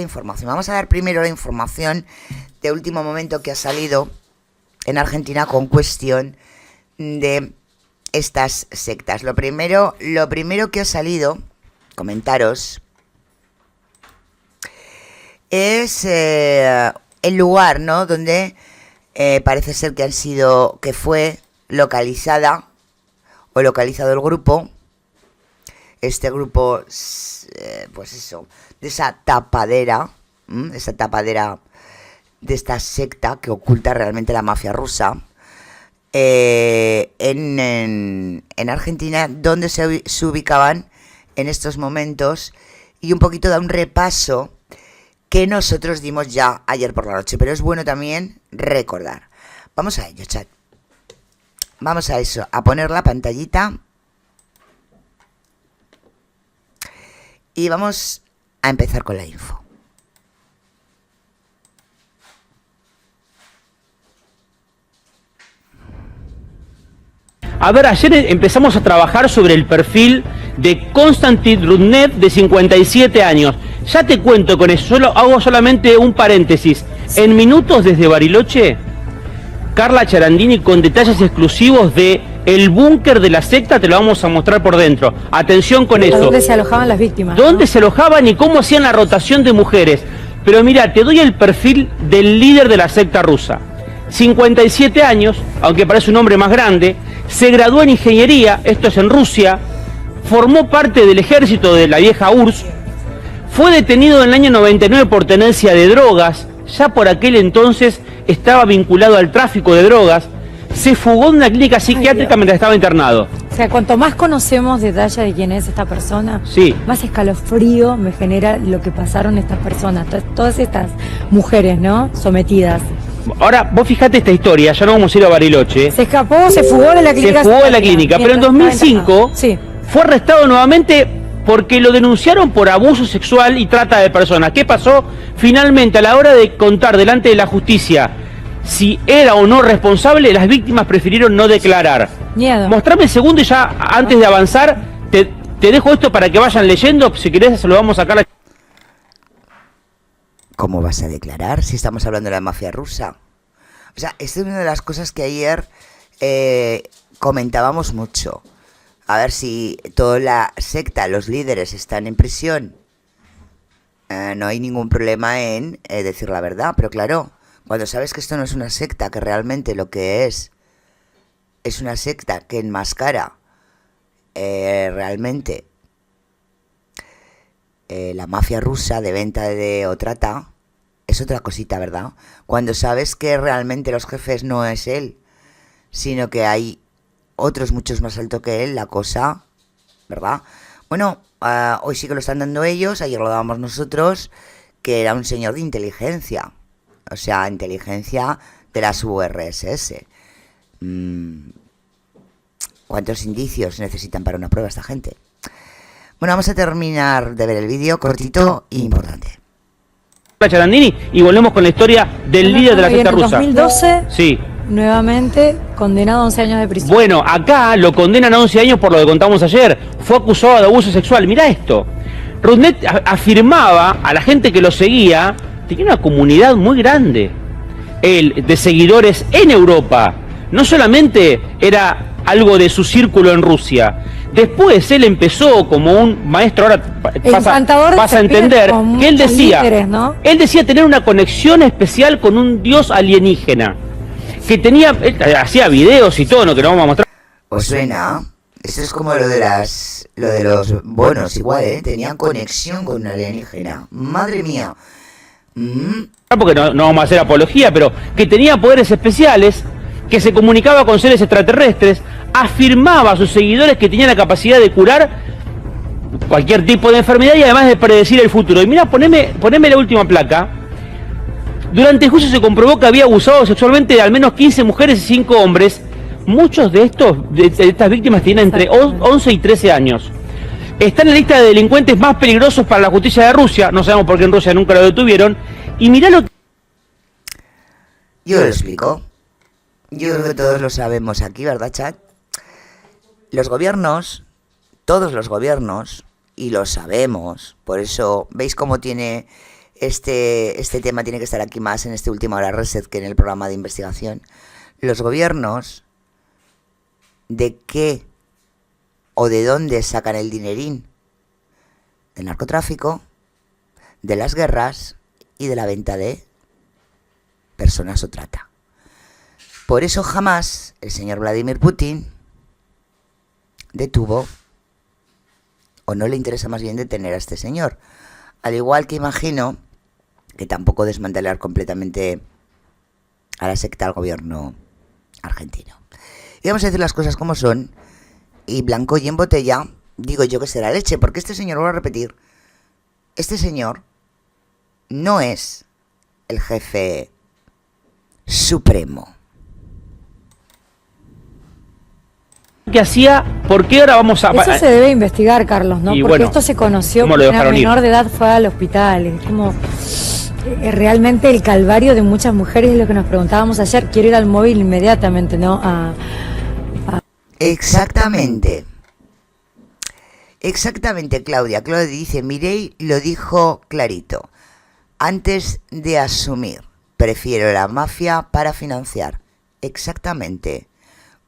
Información. Vamos a dar primero la información de último momento que ha salido en Argentina con cuestión de estas sectas. Lo primero que ha salido, comentaros, es el lugar, ¿no? Donde parece ser que fue localizada o localizado el grupo. Este grupo, pues eso, de esa tapadera de esta secta que oculta realmente la mafia rusa en Argentina, donde se ubicaban en estos momentos, y un poquito da un repaso que nosotros dimos ya ayer por la noche, pero es bueno también recordar. Vamos a ello, chat. Vamos a eso, a poner la pantallita. Y vamos a empezar con la info. A ver, ayer empezamos a trabajar sobre el perfil de Konstantin Rudnev, de 57 años. Ya te cuento con eso, hago solamente un paréntesis. En minutos desde Bariloche, Carla Charandini con detalles exclusivos de el búnker de la secta, te lo vamos a mostrar por dentro. Atención con eso. ¿Dónde se alojaban las víctimas? ¿Dónde se alojaban y cómo hacían la rotación de mujeres? Pero mira, te doy el perfil del líder de la secta rusa. 57 años, aunque parece un hombre más grande, se graduó en ingeniería, esto es en Rusia, formó parte del ejército de la vieja URSS, fue detenido en el año 99 por tenencia de drogas, ya por aquel entonces estaba vinculado al tráfico de drogas, se fugó de una clínica psiquiátrica mientras estaba internado. O sea, cuanto más conocemos detalles de quién es esta persona, sí, más escalofrío me genera lo que pasaron estas personas, todas estas mujeres, ¿no? Sometidas. Ahora, vos fijate esta historia, ya no vamos a ir a Bariloche. Se escapó, se fugó de la clínica. Se fugó de la clínica, pero en 2005 sí, fue arrestado nuevamente porque lo denunciaron por abuso sexual y trata de personas. ¿Qué pasó? Finalmente, a la hora de contar delante de la justicia si era o no responsable, las víctimas prefirieron no declarar. Miedo. Mostrame el segundo y ya antes de avanzar, te dejo esto para que vayan leyendo. Si querés, se lo vamos a sacar. ¿Cómo vas a declarar si estamos hablando de la mafia rusa? O sea, esta es una de las cosas que ayer comentábamos mucho. A ver si toda la secta, los líderes están en prisión. No hay ningún problema en decir la verdad, pero claro, cuando sabes que esto no es una secta, que realmente lo que es una secta que enmascara realmente la mafia rusa de venta o trata, es otra cosita, ¿verdad? Cuando sabes que realmente los jefes no es él, sino que hay otros muchos más altos que él, la cosa, ¿verdad? Bueno, hoy sí que lo están dando ellos, ayer lo dábamos nosotros, que era un señor de inteligencia, o sea, inteligencia de las URSS. ¿Cuántos indicios necesitan para una prueba esta gente? Bueno, vamos a terminar de ver el vídeo, cortito e importante. Charandini, y volvemos con la historia del líder de la secta rusa. En 2012, sí, nuevamente condenado a 11 años de prisión. Bueno, acá lo condenan a 11 años por lo que contamos ayer. Fue acusado de abuso sexual. Mirá esto. Rudnev afirmaba a la gente que lo seguía, tenía una comunidad muy grande. Él, de seguidores en Europa. No solamente era algo de su círculo en Rusia. Después él empezó como un maestro, ahora vas a entender, que él decía, líderes, ¿no? Él decía tener una conexión especial con un dios alienígena. Que tenía, hacía videos y todo, ¿no? Que no vamos a mostrar. ¿Os suena? Esto es como lo de los bonos, igual, ¿eh? Tenían conexión con un alienígena. Madre mía. Porque no vamos a hacer apología, pero que tenía poderes especiales, que se comunicaba con seres extraterrestres, afirmaba a sus seguidores que tenía la capacidad de curar cualquier tipo de enfermedad y además de predecir el futuro. Y mira, poneme la última placa. Durante el juicio se comprobó que había abusado sexualmente de al menos 15 mujeres y 5 hombres. Muchos de estas víctimas tienen entre 11 y 13 años. Está en la lista de delincuentes más peligrosos para la justicia de Rusia. No sabemos por qué en Rusia nunca lo detuvieron. Y mirá lo que... Yo lo explico. Yo creo que todos lo sabemos aquí, ¿verdad, chat? Los gobiernos, todos los gobiernos, y lo sabemos, por eso veis cómo tiene este tema tiene que estar aquí más en este último Hora Reset que en el programa de investigación. Los gobiernos, ¿de qué o de dónde sacan el dinerín? Del narcotráfico, de las guerras y de la venta de personas o trata. Por eso jamás el señor Vladimir Putin detuvo, o no le interesa más bien detener a este señor. Al igual que imagino que tampoco desmantelar completamente a la secta al gobierno argentino. Y vamos a decir las cosas como son, y blanco y en botella, digo yo que será leche, porque este señor, voy a repetir, este señor no es el jefe supremo. ¿Qué hacía? ¿Por qué ahora vamos a...? Eso se debe investigar, Carlos, ¿no? Y Porque bueno, esto se conoció ¿cómo lo porque una dejaron ir? menor de edad fue al hospital. Es como realmente el calvario de muchas mujeres, es lo que nos preguntábamos ayer. Quiero ir al móvil inmediatamente, ¿no? Exactamente. Exactamente, Claudia. Claudia dice, Mireille lo dijo clarito. Antes de asumir, prefiero la mafia para financiar. Exactamente.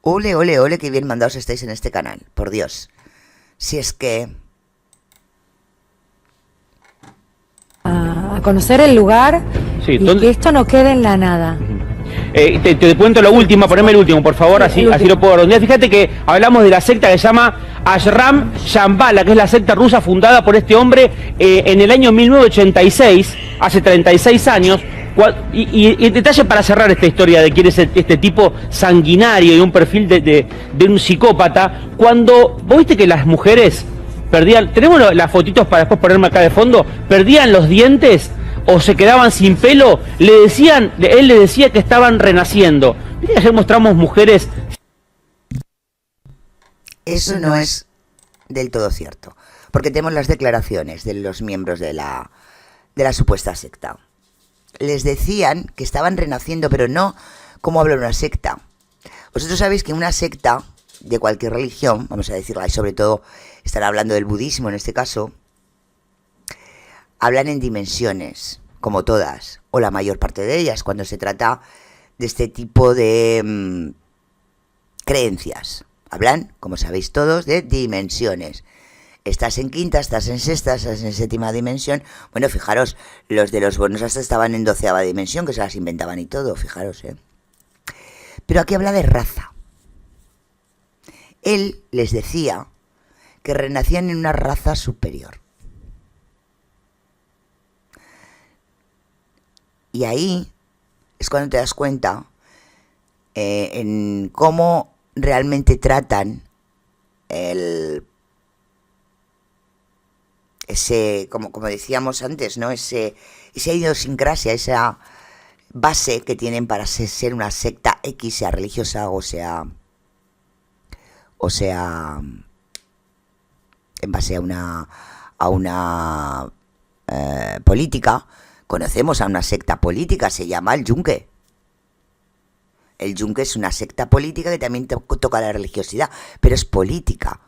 Ole, ole, ole, que bien mandados estáis en este canal, por Dios. Si es que... A conocer el lugar, Sí, y ¿dónde? que esto no quede en la nada. Te cuento lo último, poneme el último, por favor, Sí, así lo puedo redondear. Fíjate que hablamos de la secta que se llama Ashram Shambhala, que es la secta rusa fundada por este hombre en el año 1986, hace 36 años. Y en detalle para cerrar esta historia de quién es este tipo sanguinario y un perfil de un psicópata, cuando vos viste que las mujeres perdían, tenemos las fotitos para después ponerme acá de fondo, perdían los dientes o se quedaban sin pelo, él le decía que estaban renaciendo. Viste que ayer mostramos mujeres. Eso no es del todo cierto, porque tenemos las declaraciones de los miembros de la supuesta secta. Les decían que estaban renaciendo, pero no como habla una secta. Vosotros sabéis que una secta de cualquier religión, vamos a decirla, y sobre todo estará hablando del budismo en este caso, hablan en dimensiones, como todas, o la mayor parte de ellas, cuando se trata de este tipo de creencias. Hablan, como sabéis todos, de dimensiones. Estás en quinta, estás en sexta, estás en séptima dimensión. Bueno, fijaros, los de los bonos hasta estaban en 12ª dimensión, que se las inventaban y todo, fijaros, ¿eh? Pero aquí habla de raza. Él les decía que renacían en una raza superior. Y ahí es cuando te das cuenta en cómo realmente tratan ese, como decíamos antes, ¿no? Esa idiosincrasia, esa base que tienen para ser una secta X, sea religiosa o sea en base a una política. Conocemos a una secta política, se llama el Yunque. El Yunque es una secta política que también toca la religiosidad, pero es política,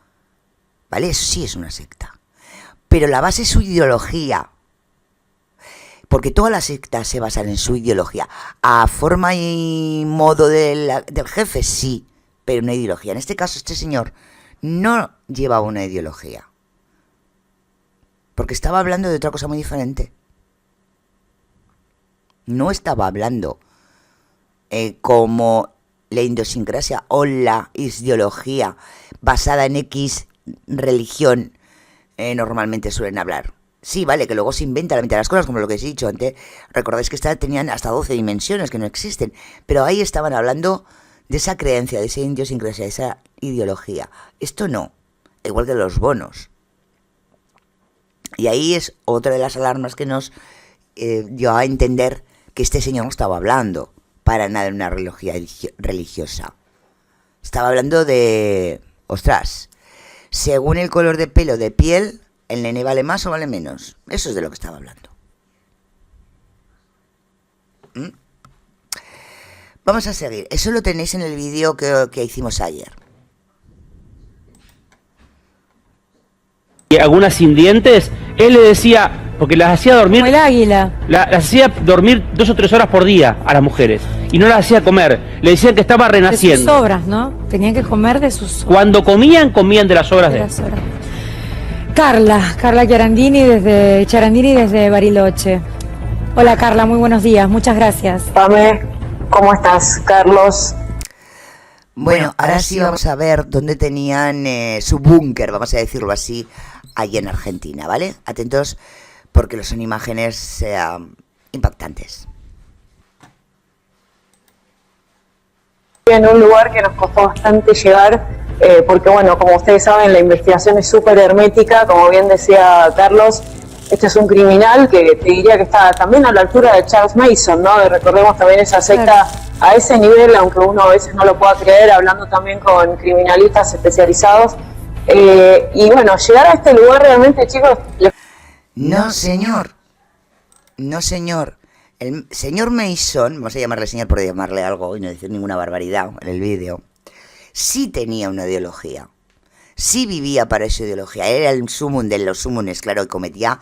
¿vale? Eso sí es una secta. Pero la base es su ideología, porque todas las sectas se basan en su ideología. A forma y modo del jefe, sí, pero una ideología. En este caso, este señor no llevaba una ideología, porque estaba hablando de otra cosa muy diferente. No estaba hablando como la idiosincrasia o la ideología basada en X religión normalmente suelen hablar. Sí, vale, que luego se inventa la mitad de las cosas, como lo que os he dicho antes. Recordáis que tenían hasta 12 dimensiones que no existen, pero ahí estaban hablando de esa creencia, de esa idiosincrasia, de esa ideología. Esto no, igual que los bonos. Y ahí es otra de las alarmas que nos dio a entender que este señor no estaba hablando para nada de una religiosa. Estaba hablando de... Ostras, según el color de pelo, de piel, ¿el nene vale más o vale menos? Eso es de lo que estaba hablando. Vamos a seguir. Eso lo tenéis en el vídeo que hicimos ayer. Algunas sin dientes, él le decía, porque las hacía dormir, Como el águila. las hacía dormir 2 o 3 horas por día a las mujeres, y no las hacía comer, le decían que estaba De sus renaciendo. obras, ¿no? Tenían que comer de sus Cuando comían de las obras de de él. las obras. Carla Chiarandini desde Bariloche. Hola Carla, muy buenos días, muchas gracias. Pame, ¿cómo estás, Carlos? Bueno, ahora sí vamos a ver dónde tenían su búnker, vamos a decirlo así, allí en Argentina, ¿vale? Atentos porque son imágenes impactantes. En un lugar que nos costó bastante llegar, porque bueno, como ustedes saben, la investigación es súper hermética, como bien decía Carlos. Este es un criminal que te diría que está también a la altura de Charles Manson, ¿no? Recordemos también esa secta a ese nivel, aunque uno a veces no lo pueda creer, hablando también con criminalistas especializados. Y bueno, llegar a este lugar realmente, chicos... No, señor. No, señor. El señor Mason, vamos a llamarle señor por llamarle algo y no decir ninguna barbaridad en el vídeo, sí tenía una ideología. Sí vivía para esa ideología. Era el sumum de los sumunes, claro, y cometía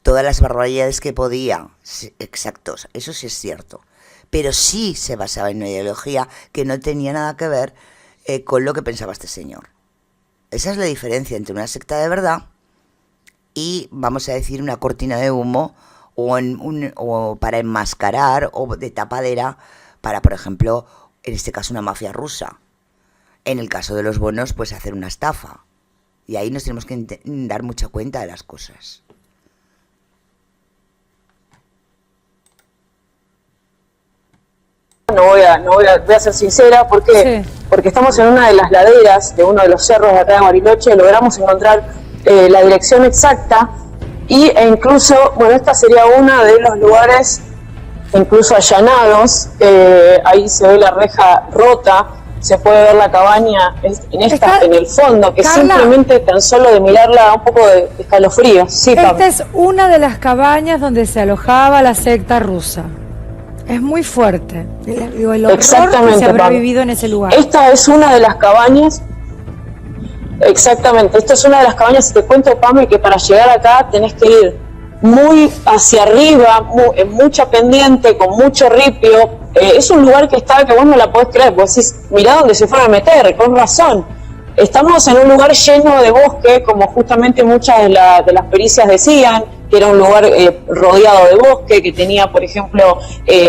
todas las barbaridades que podía. Sí, exactos, eso sí es cierto. Pero sí se basaba en una ideología que no tenía nada que ver con lo que pensaba este señor. Esa es la diferencia entre una secta de verdad y, vamos a decir, una cortina de humo o para enmascarar o de tapadera para, por ejemplo, en este caso una mafia rusa. En el caso de los bonos, pues hacer una estafa. Y ahí nos tenemos que dar mucha cuenta de las cosas. Voy a ser sincera, porque estamos en una de las laderas de uno de los cerros de acá de Bariloche, logramos encontrar la dirección exacta e incluso, bueno, esta sería uno de los lugares incluso allanados. Ahí se ve la reja rota, se puede ver la cabaña en el fondo, que Carla, simplemente tan solo de mirarla da un poco de escalofrío. Sí, esta es una de las cabañas donde se alojaba la secta rusa. Es muy fuerte. El horror que se habrá vivido en ese lugar. Esta es una de las cabañas. Exactamente, esta es una de las cabañas. Y te cuento, Pame, que para llegar acá tenés que ir muy hacia arriba, en mucha pendiente, con mucho ripio. Es un lugar que vos no la podés creer, vos decís, mirá dónde se fueron a meter, con razón. Estamos en un lugar lleno de bosque, como justamente muchas de las pericias decían, que era un lugar rodeado de bosque, que tenía, por ejemplo,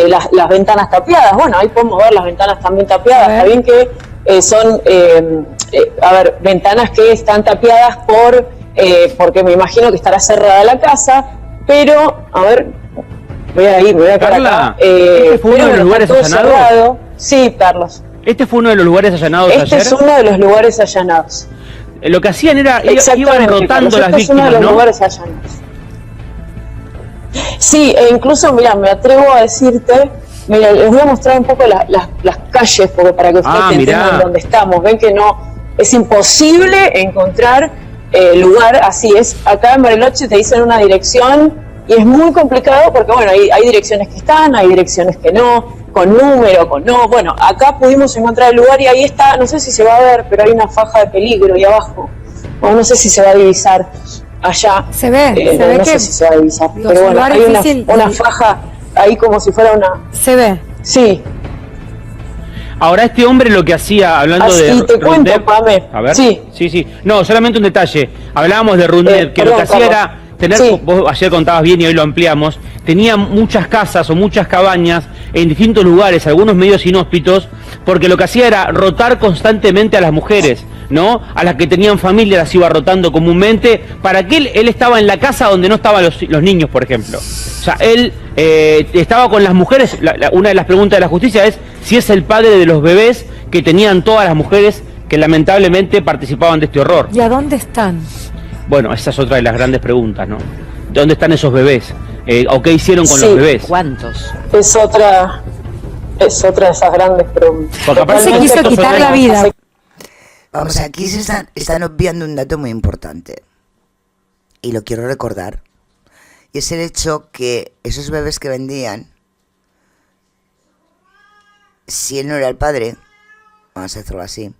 las ventanas tapiadas. Bueno, ahí podemos ver las ventanas también tapiadas. Está bien que son, ventanas que están tapiadas porque me imagino que estará cerrada la casa, pero, a ver, voy a Carla, acá. ¿este fue uno de los lugares allanados? Cerrado. Sí, Carlos. ¿Este fue uno de los lugares allanados ayer? Este es uno de los lugares allanados. Lo que hacían era, iban rotando Carlos, las este es uno víctimas, de los ¿no? lugares allanados. Sí, e incluso, mira, me atrevo a decirte, mira, les voy a mostrar un poco las calles, porque para que ustedes entiendan dónde estamos. Ven que no, es imposible encontrar lugar así. Es acá en Bariloche te dicen una dirección y es muy complicado porque, bueno, hay direcciones que están, hay direcciones que no, con número, con no. Bueno, acá pudimos encontrar el lugar y ahí está, no sé si se va a ver, pero hay una faja de peligro ahí abajo. O no sé si se va a divisar allá. Se ve, no sé si se va a divisar. Pero bueno, hay una faja ahí como si fuera una... Se ve. Sí. Ahora este hombre lo que hacía, hablando así de te cuento, Pame. A ver. Sí. Sí. No, solamente un detalle. Hablábamos de Rundet, que lo que hacía era tener, vos ayer contabas bien y hoy lo ampliamos, tenía muchas casas o muchas cabañas en distintos lugares, algunos medios inhóspitos, porque lo que hacía era rotar constantemente a las mujeres, ¿no? A las que tenían familia las iba rotando comúnmente, para que él estaba en la casa donde no estaban los niños, por ejemplo. O sea, él estaba con las mujeres. Una de las preguntas de la justicia es si es el padre de los bebés que tenían todas las mujeres que lamentablemente participaban de este horror. ¿Y a dónde están? Bueno, esa es otra de las grandes preguntas, ¿no? ¿Dónde están esos bebés? ¿O qué hicieron con los bebés? ¿Cuántos? Es otra de esas grandes preguntas. Porque aparte se quiso quitar la vida. Vamos, aquí se están obviando un dato muy importante. Y lo quiero recordar. Y es el hecho que esos bebés que vendían, si él no era el padre, vamos a hacerlo así.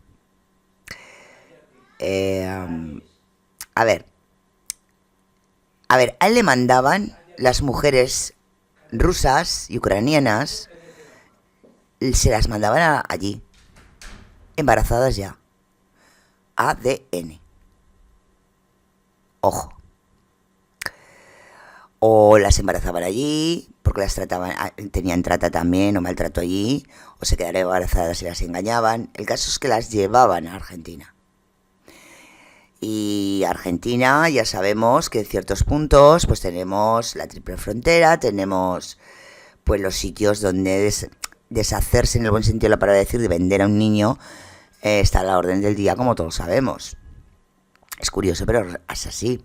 A ver, a él le mandaban las mujeres rusas y ucranianas, se las mandaban allí, embarazadas ya. ADN. Ojo. O las embarazaban allí, porque las trataban, tenían trata también, o maltrato allí, o se quedaron embarazadas y las engañaban. El caso es que las llevaban a Argentina. Y Argentina, ya sabemos que en ciertos puntos, pues tenemos la triple frontera, tenemos pues los sitios donde deshacerse, en el buen sentido de la palabra, decir, de vender a un niño, está a la orden del día, como todos sabemos. Es curioso, pero es así.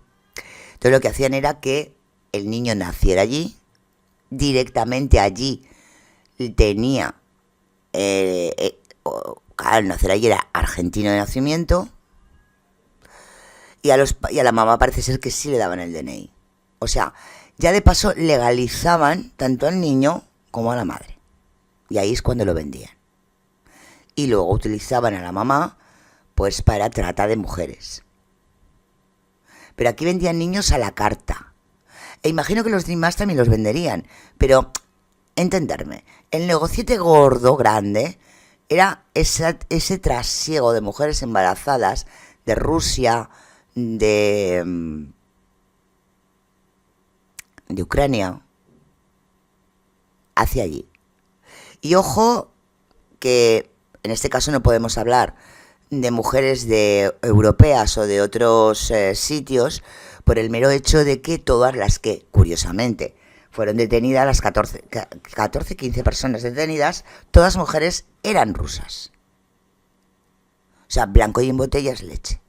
Entonces lo que hacían era que el niño naciera allí, directamente allí tenía, al nacer allí era argentino de nacimiento, y a la mamá parece ser que sí le daban el DNI. O sea, ya de paso legalizaban tanto al niño como a la madre. Y ahí es cuando lo vendían. Y luego utilizaban a la mamá pues para trata de mujeres. Pero aquí vendían niños a la carta. E imagino que los demás también los venderían. Pero, entenderme, el negociete gordo, grande, era ese trasiego de mujeres embarazadas de Rusia, de Ucrania, hacia allí. Y ojo que en este caso no podemos hablar de mujeres europeas o de otros sitios por el mero hecho de que todas las que, curiosamente, fueron detenidas, las 15 personas detenidas, todas mujeres eran rusas. O sea, blanco y en botella es leche.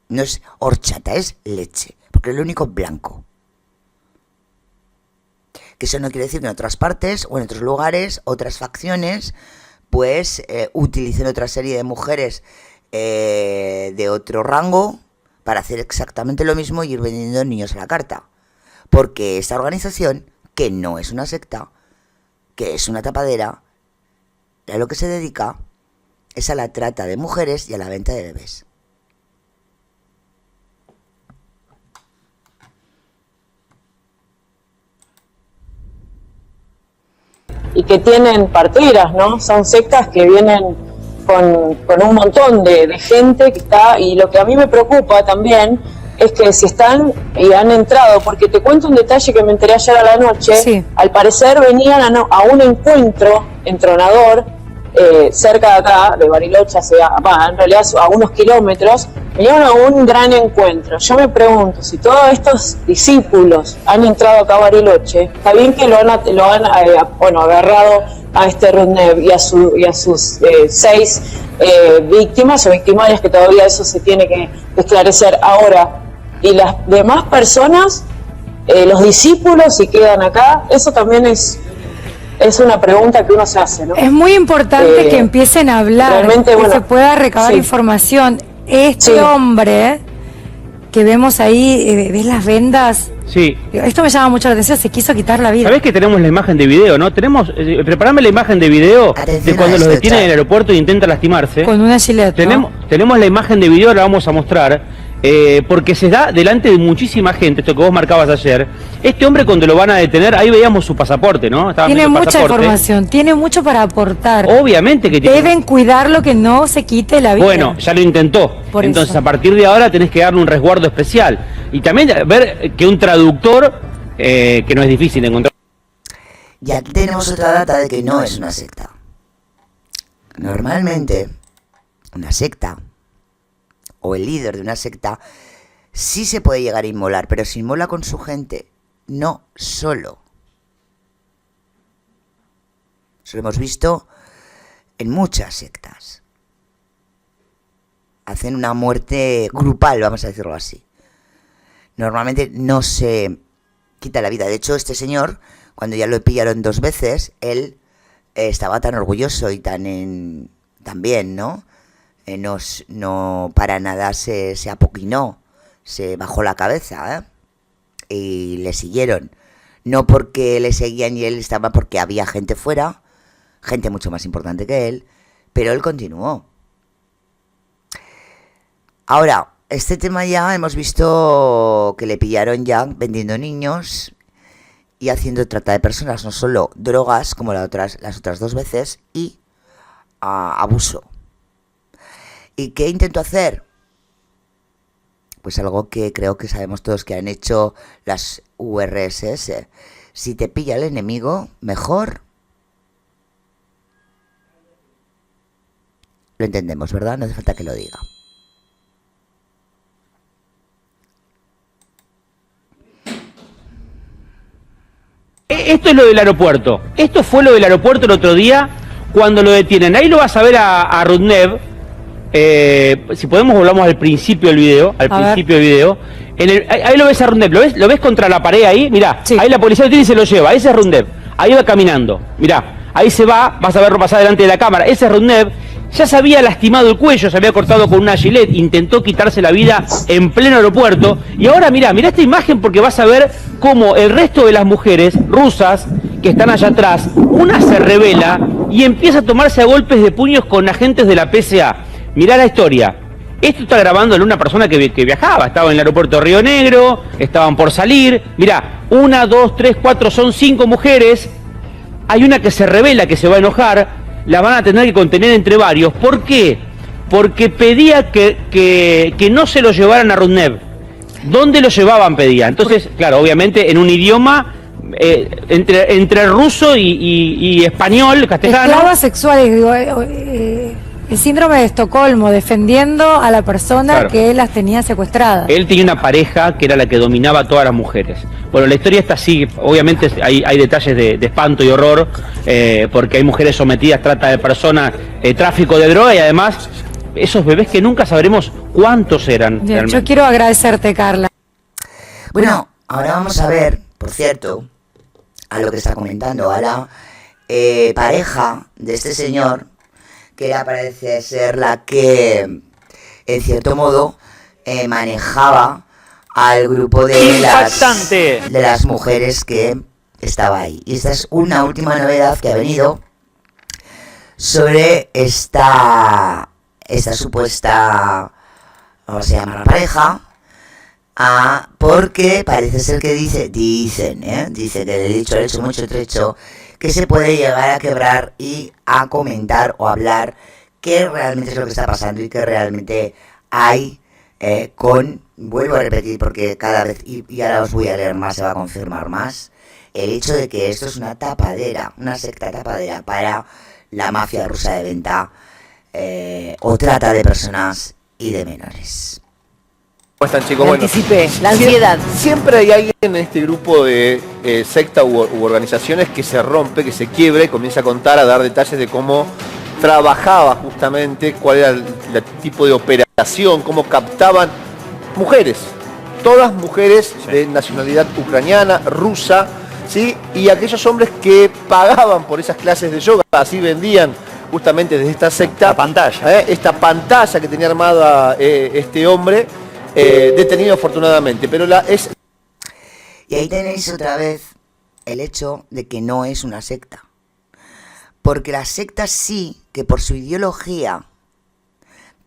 No es horchata, es leche, porque es lo único blanco. Que eso no quiere decir que en otras partes o en otros lugares, otras facciones, pues utilicen otra serie de mujeres de otro rango para hacer exactamente lo mismo y ir vendiendo niños a la carta. Porque esta organización, que no es una secta, que es una tapadera, a lo que se dedica es a la trata de mujeres y a la venta de bebés. Y que tienen parteras, ¿no? Son sectas que vienen con un montón de gente que está, y lo que a mí me preocupa también es que si están y han entrado, porque te cuento un detalle que me enteré ayer a la noche, sí. Al parecer venían a un encuentro entronador cerca de acá, de Bariloche, en realidad a unos kilómetros, venían a un gran encuentro. Yo me pregunto, si todos estos discípulos han entrado acá a Bariloche, está bien que lo han agarrado a este Rudnev y a sus 6 víctimas o victimarias, que todavía eso se tiene que esclarecer ahora, y las demás personas, los discípulos, si quedan acá, eso también es una pregunta que uno se hace, ¿no? Es muy importante que empiecen a hablar, que se pueda recabar información. Este hombre que vemos ahí, ¿ves las vendas? Sí. Esto me llama mucho la atención, se quiso quitar la vida. ¿Sabés que tenemos la imagen de video, no? Preparame la imagen de video de cuando los detienen en el aeropuerto e intentan lastimarse. Con una Gillette, tenemos la imagen de video, la vamos a mostrar. Porque se da delante de muchísima gente, esto que vos marcabas ayer. Este hombre, cuando lo van a detener, ahí veíamos su pasaporte, ¿no? Tiene mucha información, tiene mucho para aportar. Obviamente que deben cuidarlo, que no se quite la vida. Bueno, ya lo intentó. Entonces, a partir de ahora tenés que darle un resguardo especial. Y también ver que un traductor, que no es difícil de encontrar. Y aquí tenemos otra data de que no es una secta. Normalmente, una secta, o el líder de una secta, sí se puede llegar a inmolar, pero se inmola con su gente, no solo. Eso lo hemos visto en muchas sectas. Hacen una muerte grupal, vamos a decirlo así. Normalmente no se quita la vida. De hecho, este señor, cuando ya lo pillaron 2 veces, él estaba tan orgulloso y tan bien, ¿no? No para nada se apoquinó, se bajó la cabeza, y le siguieron. No porque le seguían y él estaba, porque había gente fuera, gente mucho más importante que él, pero él continuó. Ahora, este tema ya hemos visto que le pillaron ya vendiendo niños y haciendo trata de personas, no solo drogas como las otras 2 veces, y abuso. ¿Y qué intentó hacer? Pues algo que creo que sabemos todos que han hecho las URSS. Si te pilla el enemigo, mejor. Lo entendemos, ¿verdad? No hace falta que lo diga. Esto es lo del aeropuerto. Esto fue lo del aeropuerto el otro día cuando lo detienen. Ahí lo vas a ver a Rudnev. Si podemos volvamos al principio del video. Ahí lo ves a Rudnev. ¿Lo ves contra la pared ahí? Mirá, sí. Ahí la policía lo tiene y se lo lleva. Ese es Rudnev. Ahí va caminando. Mirá, ahí se va. Vas a verlo pasar delante de la cámara. Ese es Rudnev. Ya se había lastimado el cuello, se había cortado con una gilet, intentó quitarse la vida en pleno aeropuerto. Y ahora mirá esta imagen porque vas a ver cómo el resto de las mujeres rusas que están allá atrás, una se revela y empieza a tomarse a golpes de puños con agentes de la PSA. Mirá la historia. Esto está grabándolo una persona que viajaba, estaba en el aeropuerto de Río Negro, estaban por salir. Mirá, 1, 2, 3, 4, son 5 mujeres. Hay una que se revela, que se va a enojar. La van a tener que contener entre varios. ¿Por qué? Porque pedía que no se lo llevaran a Rudnev. ¿Dónde lo llevaban? Pedía. Entonces, claro, obviamente en un idioma entre ruso y español, castellano. Esclavas sexuales, digo, el síndrome de Estocolmo, defendiendo a la persona, claro, que las tenía secuestradas. Él tenía una pareja que era la que dominaba a todas las mujeres. Bueno, la historia está así, obviamente hay detalles de espanto y horror, porque hay mujeres sometidas, trata de personas, tráfico de droga y además esos bebés que nunca sabremos cuántos eran. Bien, yo quiero agradecerte, Carla. Bueno, ahora vamos a ver, por cierto, a lo que está comentando, a la pareja de este señor, que era, parece ser la que, en cierto modo, manejaba al grupo de las mujeres que estaba ahí. Y esta es una última novedad que ha venido sobre esta supuesta, ¿cómo se llama la pareja? Porque parece ser que dicen que de dicho al hecho mucho trecho, que se puede llegar a quebrar y a comentar o hablar qué realmente es lo que está pasando y que realmente hay vuelvo a repetir porque cada vez, y ahora os voy a leer más, se va a confirmar más, el hecho de que esto es una tapadera, una secta tapadera para la mafia rusa de venta o trata de personas y de menores. ¿Cómo están, chicos? Bueno, la ansiedad. Siempre hay alguien en este grupo de secta u organizaciones que se rompe, que se quiebra y comienza a contar, a dar detalles de cómo trabajaba justamente, cuál era el tipo de operación, cómo captaban mujeres, todas mujeres de nacionalidad ucraniana, rusa, ¿sí? Y aquellos hombres que pagaban por esas clases de yoga, así vendían justamente desde esta secta. La pantalla. Esta pantalla que tenía armada este hombre, detenido afortunadamente, pero Y ahí tenéis otra vez el hecho de que no es una secta. Porque las sectas sí que por su ideología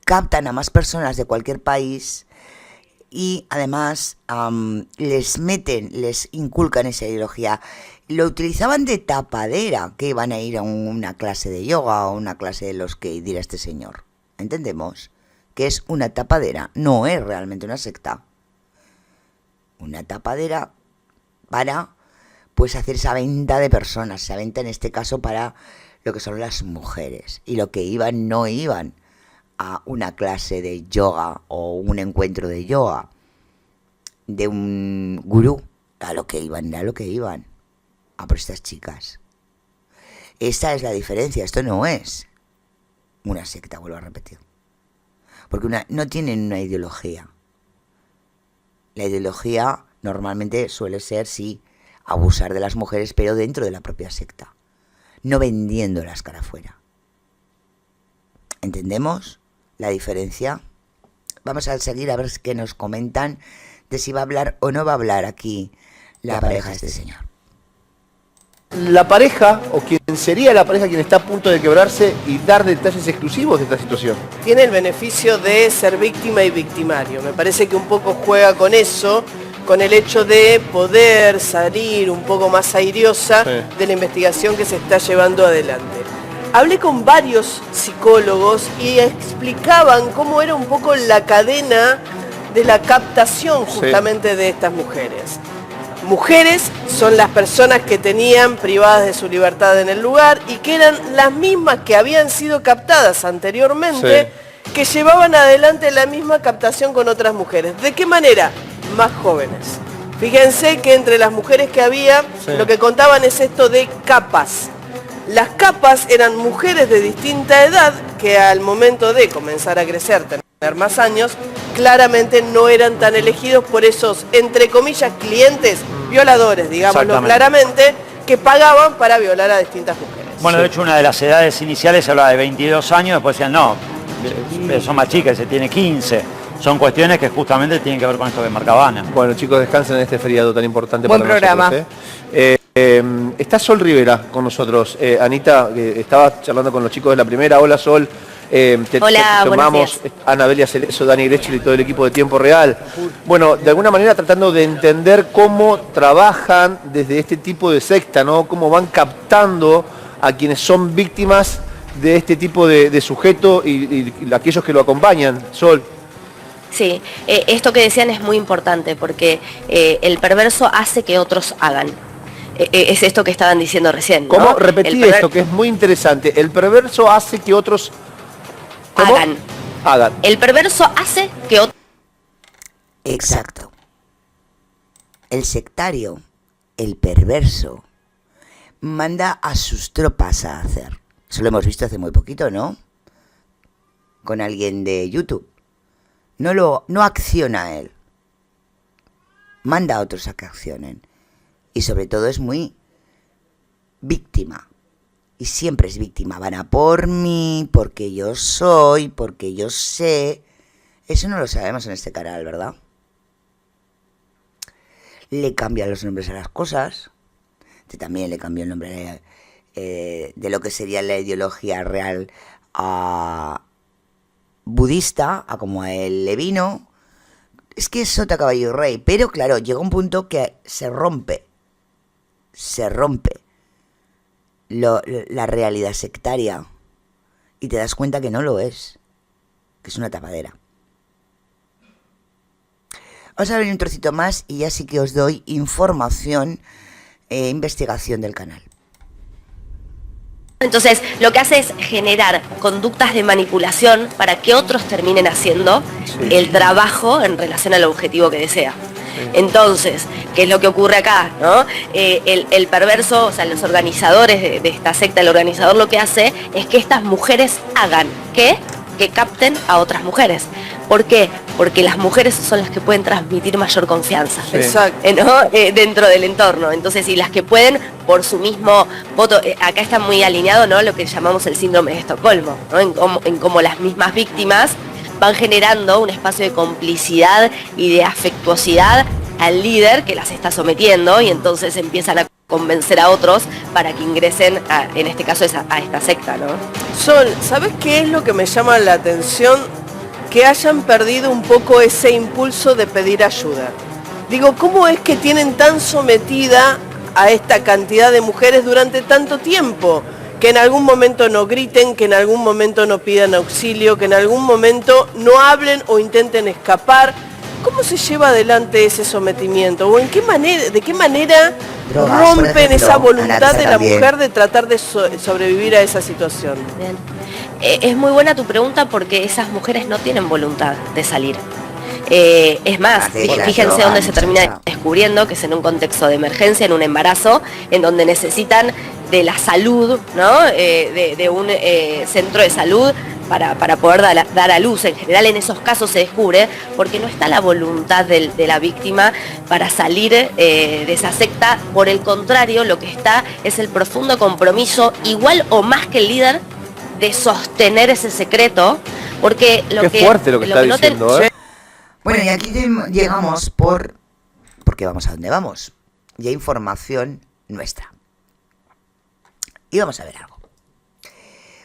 captan a más personas de cualquier país y además les inculcan esa ideología. Lo utilizaban de tapadera, que iban a ir a una clase de yoga o una clase de los que dirá este señor. ¿Entendemos? Que es una tapadera, no es realmente una secta. Una tapadera para pues hacer esa venta de personas, esa venta en este caso para lo que son las mujeres. Y lo que no iban a una clase de yoga o un encuentro de yoga de un gurú, a lo que iban, a por estas chicas. Esa es la diferencia, esto no es una secta, vuelvo a repetir. Porque no tienen una ideología. La ideología normalmente suele ser, sí, abusar de las mujeres, pero dentro de la propia secta. No vendiéndolas cara afuera. ¿Entendemos la diferencia? Vamos a seguir a ver qué nos comentan de si va a hablar o no va a hablar aquí la pareja de este señor. la pareja o quien sería la pareja quien está a punto de quebrarse y dar detalles exclusivos de esta situación. Tiene el beneficio de ser víctima y victimario. Me parece que un poco juega con eso, con el hecho de poder salir un poco más airiosa de la investigación que se está llevando adelante. Hablé con varios psicólogos y explicaban cómo era un poco la cadena de la captación justamente de estas mujeres. Mujeres son las personas que tenían privadas de su libertad en el lugar y que eran las mismas que habían sido captadas anteriormente, que llevaban adelante la misma captación con otras mujeres. ¿De qué manera? Más jóvenes. Fíjense que entre las mujeres que había, lo que contaban es esto de capas. Las capas eran mujeres de distinta edad que al momento de comenzar a crecer, tener más años, claramente no eran tan elegidos por esos, entre comillas, clientes violadores, digámoslo claramente, que pagaban para violar a distintas mujeres. Bueno, de hecho, una de las edades iniciales se hablaba de 22 años, después decían, no, son más chicas, se tiene 15. Son cuestiones que justamente tienen que ver con esto que marcaba Ana. Bueno, chicos, descansen en este feriado tan importante Buen para programa. nosotros. Está Sol Rivera con nosotros. Anita, estaba charlando con los chicos de la primera. Hola, Sol. Hola, tomamos Anabelia Cerezo, Dani Grechel y todo el equipo de Tiempo Real. Bueno, de alguna manera tratando de entender cómo trabajan desde este tipo de secta, ¿no? Cómo van captando a quienes son víctimas de este tipo de sujeto y aquellos que lo acompañan. Sol. Sí, esto que decían es muy importante porque el perverso hace que otros hagan. Es esto que estaban diciendo recién, ¿no? ¿Cómo? Repetí esto, que es muy interesante. El perverso hace que otros... ¿Cómo? Hagan. El perverso hace que otros... Exacto. El sectario, el perverso, manda a sus tropas a hacer. Eso lo hemos visto hace muy poquito, ¿no? Con alguien de YouTube. No acciona él. Manda a otros a que accionen. Y sobre todo es muy víctima. Y siempre es víctima. Van a por mí, porque yo soy, porque yo sé. Eso no lo sabemos en este canal, ¿verdad? Le cambian los nombres a las cosas. También le cambió el nombre de lo que sería la ideología real a budista, a como a él le vino. Es que es sota, caballo y rey. Pero claro, llega un punto que se rompe la realidad sectaria y te das cuenta que no lo es, que es una tapadera. Vamos a ver un trocito más y ya sí que os doy información e investigación del canal. Entonces, lo que hace es generar conductas de manipulación para que otros terminen haciendo el trabajo en relación al objetivo que desea. Entonces, ¿qué es lo que ocurre acá, ¿no? El perverso, o sea, los organizadores de esta secta, el organizador lo que hace es que estas mujeres hagan, ¿qué? Que capten a otras mujeres. ¿Por qué? Porque las mujeres son las que pueden transmitir mayor confianza, ¿no? Dentro del entorno. Entonces, y las que pueden, por su mismo voto, acá está muy alineado, ¿no? Lo que llamamos el síndrome de Estocolmo, ¿no? En cómo las mismas víctimas van generando un espacio de complicidad y de afectuosidad al líder que las está sometiendo y entonces empiezan a convencer a otros para que ingresen, en este caso, a esta secta, ¿no? Sol, ¿sabes qué es lo que me llama la atención? Que hayan perdido un poco ese impulso de pedir ayuda. Digo, ¿cómo es que tienen tan sometida a esta cantidad de mujeres durante tanto tiempo? Que en algún momento no griten, que en algún momento no pidan auxilio, que en algún momento no hablen o intenten escapar. ¿Cómo se lleva adelante ese sometimiento? ¿O de qué manera Drogas, rompen esa voluntad de la también. mujer de tratar de sobrevivir a esa situación? Bien. Es muy buena tu pregunta porque esas mujeres no tienen voluntad de salir. Es más, fíjense dónde se termina descubriendo, que es en un contexto de emergencia, en un embarazo, en donde necesitan de la salud, ¿no? De un centro de salud para poder dar a luz. En general en esos casos se descubre porque no está la voluntad de la víctima para salir de esa secta. Por el contrario, lo que está es el profundo compromiso, igual o más que el líder, de sostener ese secreto, porque Qué fuerte lo que está diciendo, ¿eh? Bueno, y aquí llegamos porque vamos a donde vamos. Y hay información nuestra. Y vamos a ver algo.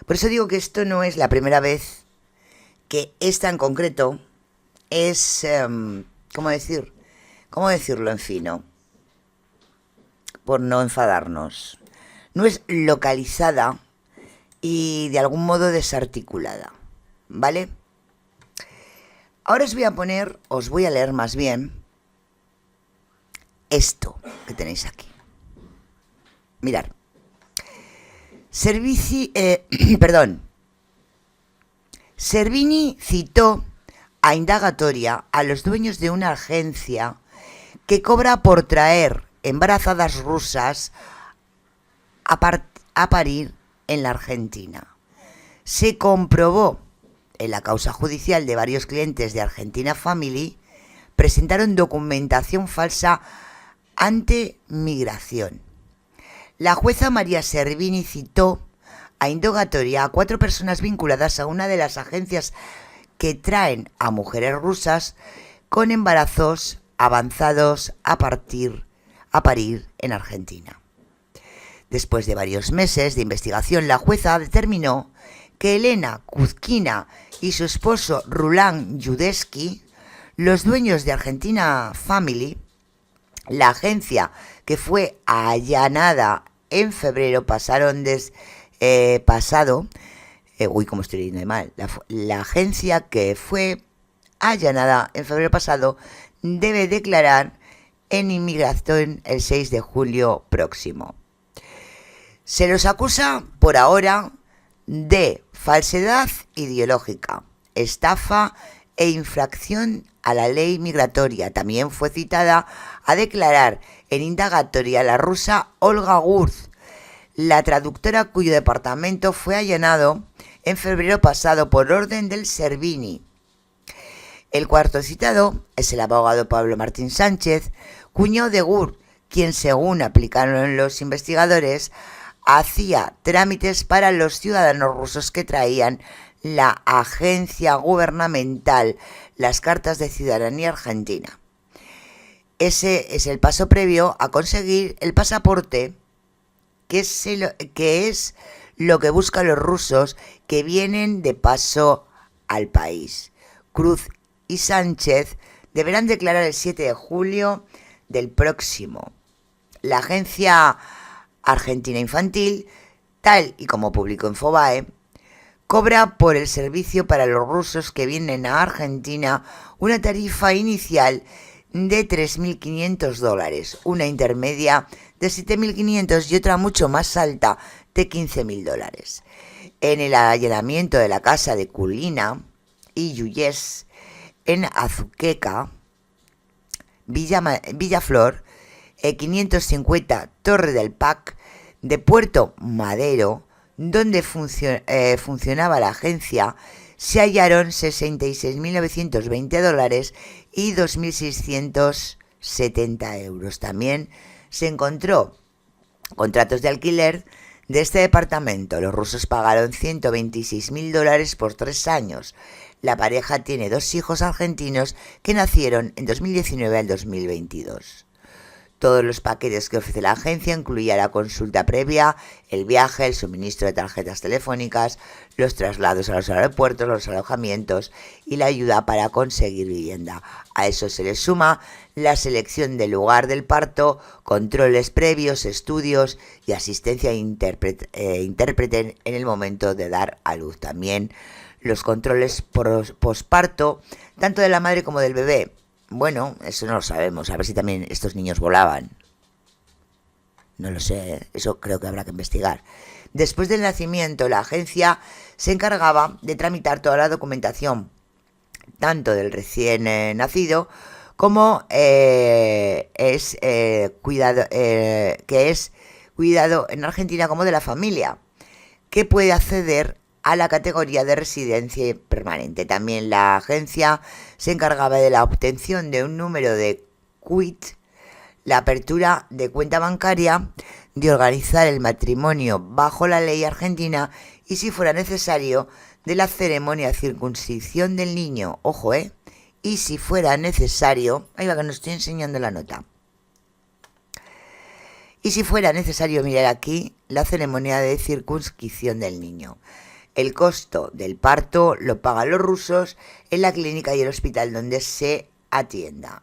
Por eso digo que esto no es la primera vez que esta en concreto es, ¿cómo decirlo en fino? Por no enfadarnos. No es localizada y de algún modo desarticulada, ¿vale? Ahora os voy a leer más bien esto que tenéis aquí. Mirad. Servini citó a indagatoria a los dueños de una agencia que cobra por traer embarazadas rusas a parir en la Argentina. Se comprobó en la causa judicial de varios clientes de Argentina Family presentaron documentación falsa ante Migración. La jueza María Servini citó a indagatoria a 4 personas vinculadas a una de las agencias que traen a mujeres rusas con embarazos avanzados a parir en Argentina. Después de varios meses de investigación, la jueza determinó que Elena Kuzkina y su esposo Rulan Yudeski, los dueños de Argentina Family, la agencia que fue allanada en febrero La agencia que fue allanada en febrero pasado debe declarar en Inmigración el 6 de julio próximo. Se los acusa por ahora de falsedad ideológica, estafa e infracción a la ley migratoria. También fue citada a declarar en indagatoria la rusa Olga Gurz, la traductora cuyo departamento fue allanado en febrero pasado por orden del Servini. El cuarto citado es el abogado Pablo Martín Sánchez, cuñado de Gurz, quien, según aplicaron los investigadores, hacía trámites para los ciudadanos rusos que traían la agencia gubernamental las cartas de ciudadanía argentina. Ese es el paso previo a conseguir el pasaporte, que es lo que buscan los rusos que vienen de paso al país. Cruz y Sánchez deberán declarar el 7 de julio del próximo. La agencia Argentina Infantil, tal y como publicó Infobae, cobra por el servicio para los rusos que vienen a Argentina una tarifa inicial de $3.500, una intermedia de $7.500 y otra mucho más alta de $15.000. En el allanamiento de la casa de Kulina y Yuyes en Azuqueca, Villaflor, 550 Torre del Pac de Puerto Madero, donde funcionaba la agencia, se hallaron $66.920 y 2.670 euros. También se encontró contratos de alquiler de este departamento. Los rusos pagaron $126.000 por 3 años. La pareja tiene 2 hijos argentinos que nacieron en 2019 al 2022. Todos los paquetes que ofrece la agencia incluían la consulta previa, el viaje, el suministro de tarjetas telefónicas, los traslados a los aeropuertos, los alojamientos y la ayuda para conseguir vivienda. A eso se le suma la selección del lugar del parto, controles previos, estudios y asistencia a intérprete en el momento de dar a luz. También los controles posparto, tanto de la madre como del bebé. Bueno, eso no lo sabemos, a ver si también estos niños volaban. No lo sé, eso creo que habrá que investigar. Después del nacimiento, la agencia se encargaba de tramitar toda la documentación, tanto del recién nacido como que es cuidado en Argentina, como de la familia, que puede acceder a la categoría de residencia permanente. También la agencia se encargaba de la obtención de un número de CUIT, la apertura de cuenta bancaria, de organizar el matrimonio bajo la ley argentina y, si fuera necesario, de la ceremonia de circuncisión del niño. Ojo, y si fuera necesario, ahí va que nos estoy enseñando la nota. Y si fuera necesario mirar aquí la ceremonia de circuncisión del niño. El costo del parto lo pagan los rusos en la clínica y el hospital donde se atienda.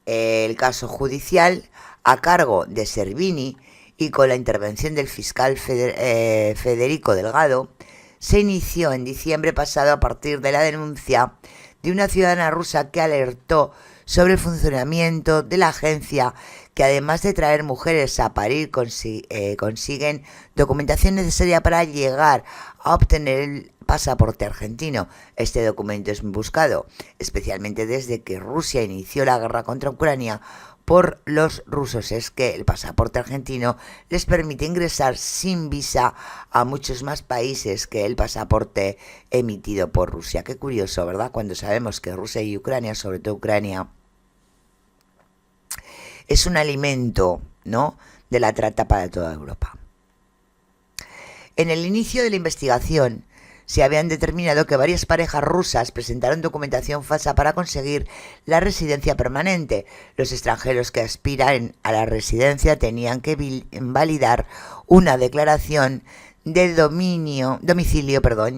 El caso judicial a cargo de Servini y con la intervención del fiscal Federico Delgado se inició en diciembre pasado a partir de la denuncia de una ciudadana rusa que alertó sobre el funcionamiento de la agencia, que además de traer mujeres a parir consiguen documentación necesaria para llegar a obtener el pasaporte argentino. Este documento es muy buscado, especialmente desde que Rusia inició la guerra contra Ucrania. Por los rusos es que el pasaporte argentino les permite ingresar sin visa a muchos más países que el pasaporte emitido por Rusia. Qué curioso, ¿verdad? Cuando sabemos que Rusia y Ucrania, sobre todo Ucrania, es un alimento, ¿no?, de la trata para toda Europa. En el inicio de la investigación se habían determinado que varias parejas rusas presentaron documentación falsa para conseguir la residencia permanente. Los extranjeros que aspiran a la residencia tenían que validar una declaración de domicilio,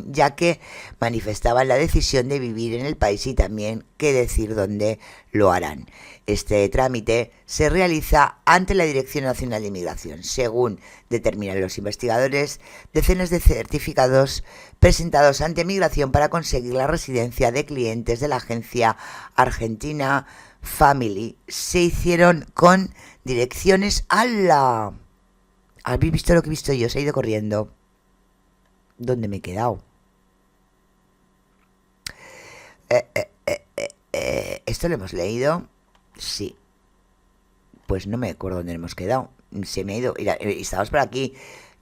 ya que manifestaban la decisión de vivir en el país y también que decir dónde lo harán. Este trámite se realiza ante la Dirección Nacional de Inmigración. Según determinan los investigadores, decenas de certificados presentados ante Migración para conseguir la residencia de clientes de la agencia argentina Family se hicieron con direcciones a la... ¿Habéis visto lo que he visto yo? Se ha ido corriendo. ¿Dónde me he quedado? ¿Esto lo hemos leído? Sí. Pues no me acuerdo dónde hemos quedado. Se me ha ido. Estábamos por aquí.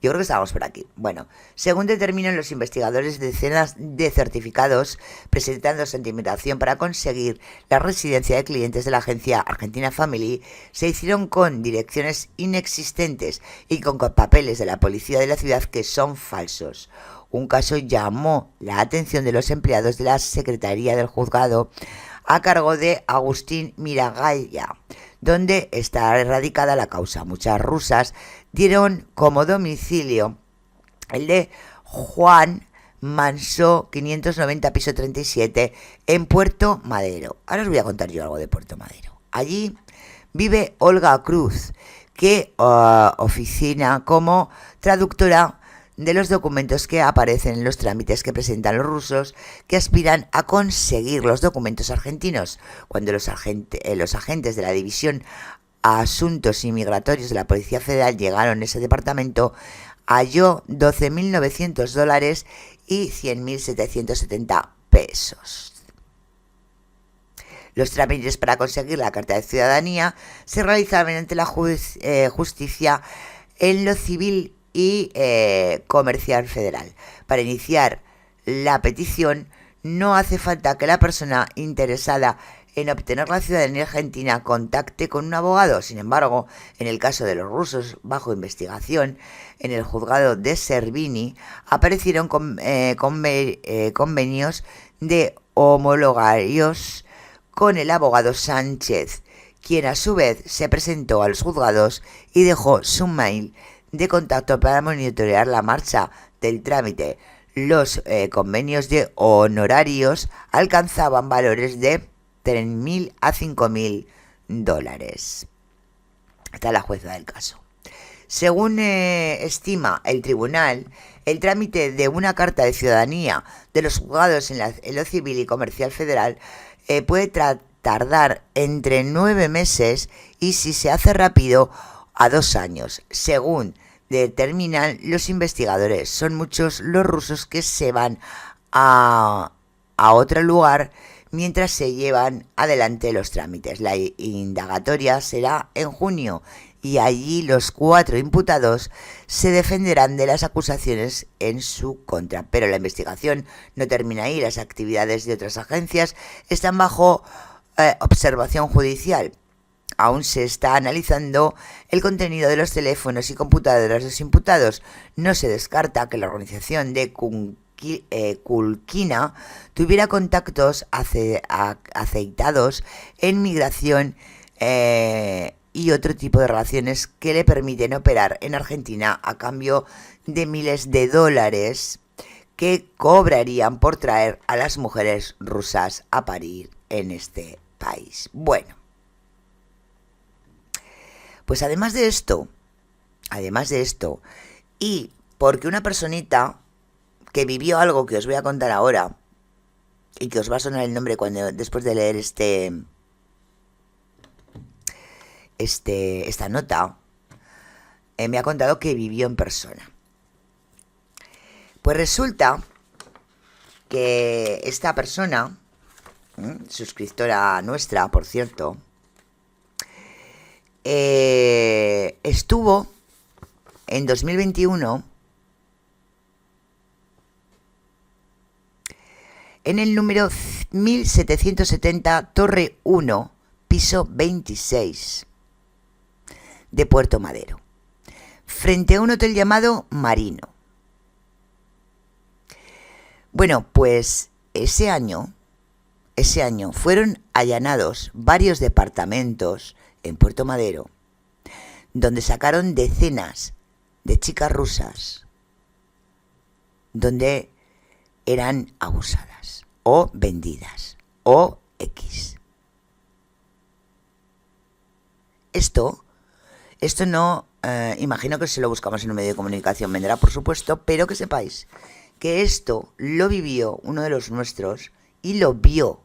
Yo creo que estábamos por aquí. Bueno, según determinan los investigadores, decenas de certificados presentándose ante Inmigración para conseguir la residencia de clientes de la agencia Argentina Family se hicieron con direcciones inexistentes y con papeles de la policía de la ciudad que son falsos. Un caso llamó la atención de los empleados de la Secretaría del Juzgado a cargo de Agustín Miragaya, donde está erradicada la causa. Muchas rusas dieron como domicilio el de Juan Manso 590 piso 37 en Puerto Madero. Ahora os voy a contar yo algo de Puerto Madero. Allí vive Olga Cruz, que oficina como traductora de los documentos que aparecen en los trámites que presentan los rusos que aspiran a conseguir los documentos argentinos. Cuando los agentes de la División Asuntos Inmigratorios de la Policía Federal llegaron a ese departamento, halló $12.900 y 100.770 pesos. Los trámites para conseguir la carta de ciudadanía se realizaban ante la justicia en lo civil y comercial federal. Para iniciar la petición no hace falta que la persona interesada en obtener la ciudadanía argentina contacte con un abogado. Sin embargo, en el caso de los rusos bajo investigación en el juzgado de Servini aparecieron convenios de homologarios con el abogado Sánchez, quien a su vez se presentó a los juzgados y dejó su mail de contacto para monitorear la marcha del trámite. Los convenios de honorarios alcanzaban valores de $3.000 a $5.000. Está la jueza del caso. Según estima el tribunal, el trámite de una carta de ciudadanía de los juzgados en lo civil y comercial federal puede tardar entre 9 meses y, si se hace rápido, a 2 años, según determinan los investigadores. Son muchos los rusos que se van a otro lugar mientras se llevan adelante los trámites. La indagatoria será en junio y allí los 4 imputados se defenderán de las acusaciones en su contra. Pero la investigación no termina ahí. Las actividades de otras agencias están bajo observación judicial. Aún se está analizando el contenido de los teléfonos y computadoras de los imputados. No se descarta que la organización de Kulkina tuviera contactos aceitados en migración y otro tipo de relaciones que le permiten operar en Argentina a cambio de miles de dólares que cobrarían por traer a las mujeres rusas a parir en este país. Bueno, pues además de esto, y porque una personita que vivió algo que os voy a contar ahora, y que os va a sonar el nombre después de leer esta nota, me ha contado que vivió en persona. Pues resulta que esta persona, suscriptora nuestra, por cierto, estuvo en 2021 en el número 1770, Torre 1, piso 26 de Puerto Madero, frente a un hotel llamado Marino. Bueno, pues ese año fueron allanados varios departamentos en Puerto Madero, donde sacaron decenas de chicas rusas, donde eran abusadas o vendidas o X. Esto no, imagino que si lo buscamos en un medio de comunicación vendrá, por supuesto, pero que sepáis que esto lo vivió uno de los nuestros y lo vio,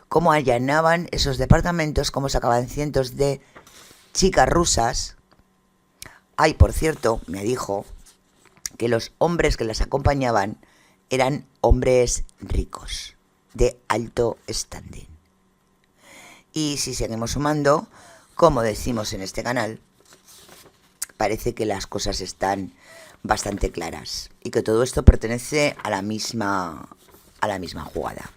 cómo allanaban esos departamentos, cómo sacaban cientos de chicas rusas. Ay, por cierto, me dijo que los hombres que las acompañaban eran hombres ricos, de alto standing. Y si seguimos sumando, como decimos en este canal, parece que las cosas están bastante claras y que todo esto pertenece a la misma jugada.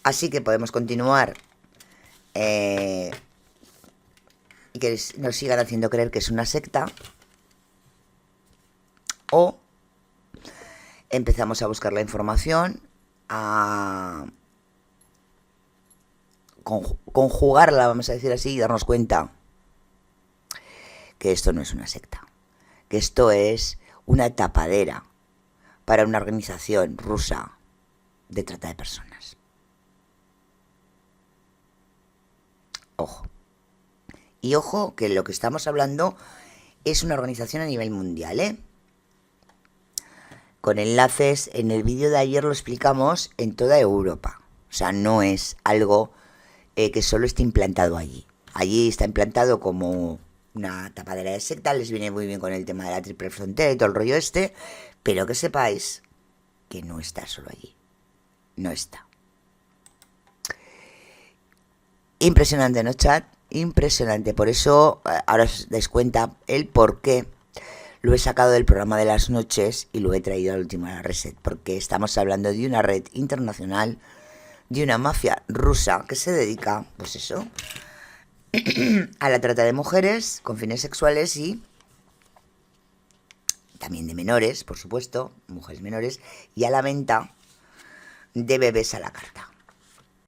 Así que podemos continuar y que nos sigan haciendo creer que es una secta, o empezamos a buscar la información, a conjugarla, vamos a decir así, y darnos cuenta que esto no es una secta, que esto es una tapadera para una organización rusa de trata de personas. Ojo. Y ojo que lo que estamos hablando es una organización a nivel mundial, ¿eh? Con enlaces, en el vídeo de ayer lo explicamos, en toda Europa. O sea, no es algo que solo esté implantado allí. Allí está implantado como una tapadera de secta, les viene muy bien con el tema de la triple frontera y todo el rollo este, pero que sepáis que no está solo allí. No está. Impresionante, ¿no, chat? Impresionante. Por eso ahora os dais cuenta el por qué lo he sacado del programa de las noches y lo he traído al último a la reset, porque estamos hablando de una red internacional, de una mafia rusa que se dedica, pues eso, a la trata de mujeres con fines sexuales y también de menores, por supuesto, mujeres menores, y a la venta de bebés a la carta.